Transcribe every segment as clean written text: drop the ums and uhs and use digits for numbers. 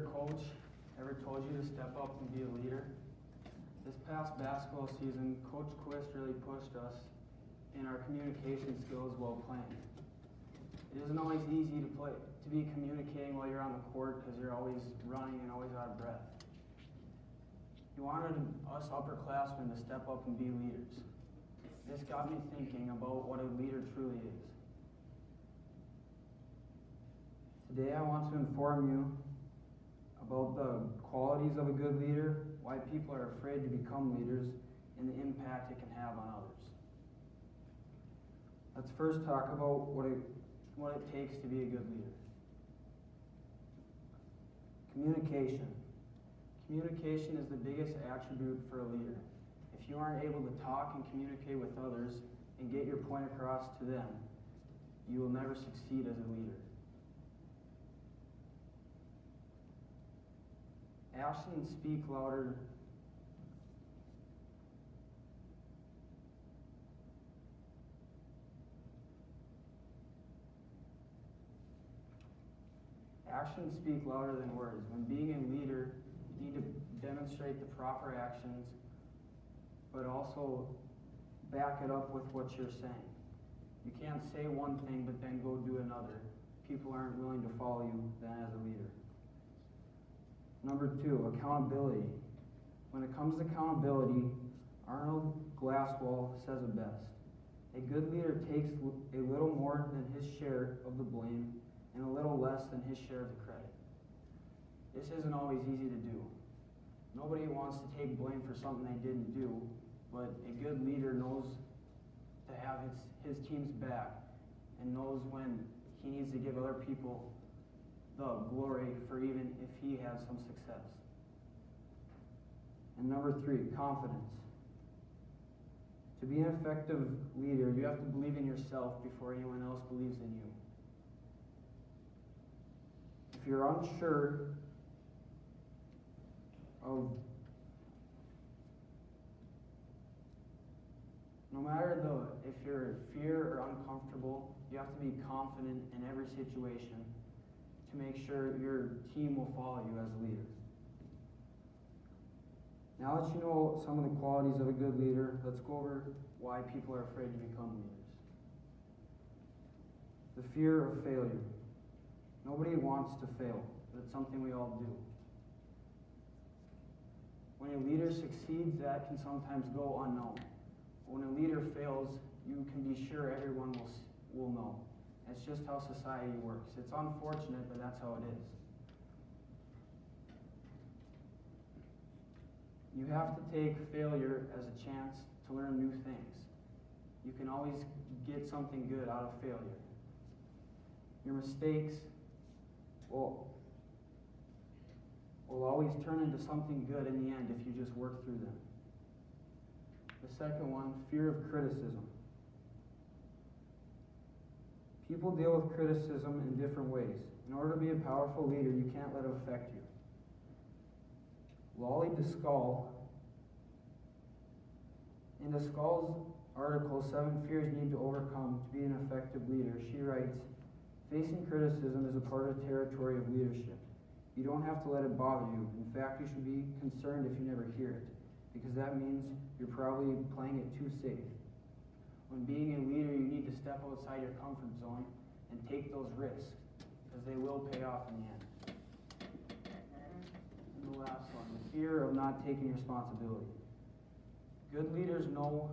your coach ever told you to step up and be a leader? This past basketball season, Coach Quist really pushed us in our communication skills while playing. It isn't always easy to be communicating while you're on the court because you're always running and always out of breath. He wanted us upperclassmen to step up and be leaders. This got me thinking about what a leader truly is. Today I want to inform you about the qualities of a good leader, why people are afraid to become leaders, and the impact it can have on others. Let's first talk about what it takes to be a good leader. Communication. Communication is the biggest attribute for a leader. If you aren't able to talk and communicate with others and get your point across to them, you will never succeed as a leader. Actions speak louder. Actions speak louder than words. When being a leader, you need to demonstrate the proper actions, but also back it up with what you're saying. You can't say one thing but then go do another. People aren't willing to follow you then as a leader. Number 2, accountability. When it comes to accountability, Arnold Glasswell says it best. A good leader takes a little more than his share of the blame and a little less than his share of the credit. This isn't always easy to do. Nobody wants to take blame for something they didn't do, but a good leader knows to have his team's back and knows when he needs to give other people the glory for even if he has some success. And number 3, confidence. To be an effective leader, you have to believe in yourself before anyone else believes in you. If you're unsure of, no matter if you're fear or uncomfortable, you have to be confident in every situation to make sure your team will follow you as a leader. Now that you know some of the qualities of a good leader, let's go over why people are afraid to become leaders. The fear of failure. Nobody wants to fail, but it's something we all do. When a leader succeeds, that can sometimes go unknown. When a leader fails, you can be sure everyone will know. It's just how society works. It's unfortunate, but that's how it is. You have to take failure as a chance to learn new things. You can always get something good out of failure. Your mistakes will always turn into something good in the end if you just work through them. The second one, fear of criticism. People deal with criticism in different ways. In order to be a powerful leader, you can't let it affect you. Lolly DeSkull, in DeSkull's article, 7 Fears You Need to Overcome to Be an Effective Leader, she writes, facing criticism is a part of the territory of leadership. You don't have to let it bother you. In fact, you should be concerned if you never hear it, because that means you're probably playing it too safe. When being a leader, you need to step outside your comfort zone and take those risks, because they will pay off in the end. And the last one, the fear of not taking responsibility. Good leaders know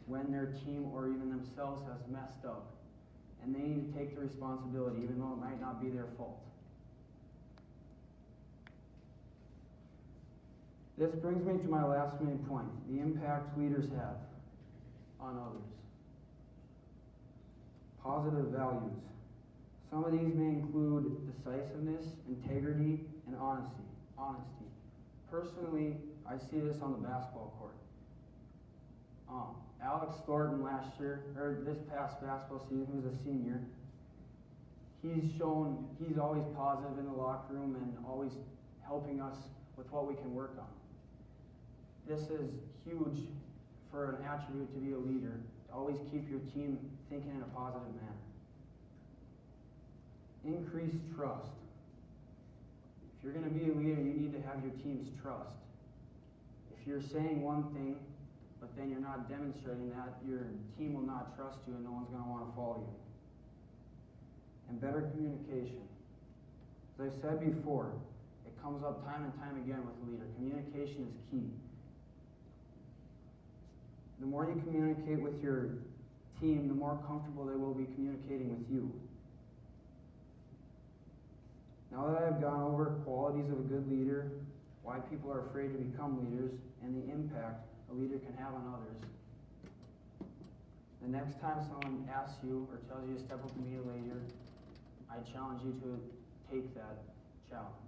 when their team or even themselves has messed up, and they need to take the responsibility, even though it might not be their fault. This brings me to my last main point, the impact leaders have on others. Positive values. Some of these may include decisiveness, integrity, and honesty. Personally, I see this on the basketball court. Alex Thornton this past basketball season, who's a senior, he's always positive in the locker room and always helping us with what we can work on. This is huge for an attribute to be a leader, to always keep your team thinking in a positive manner. Increased trust. If you're going to be a leader, you need to have your team's trust. If you're saying one thing, but then you're not demonstrating that, your team will not trust you and no one's going to want to follow you. And better communication. As I said before, it comes up time and time again with a leader. Communication is key. The more you communicate with your team, the more comfortable they will be communicating with you. Now that I've gone over qualities of a good leader, why people are afraid to become leaders, and the impact a leader can have on others, the next time someone asks you or tells you to step up and be a leader, I challenge you to take that challenge.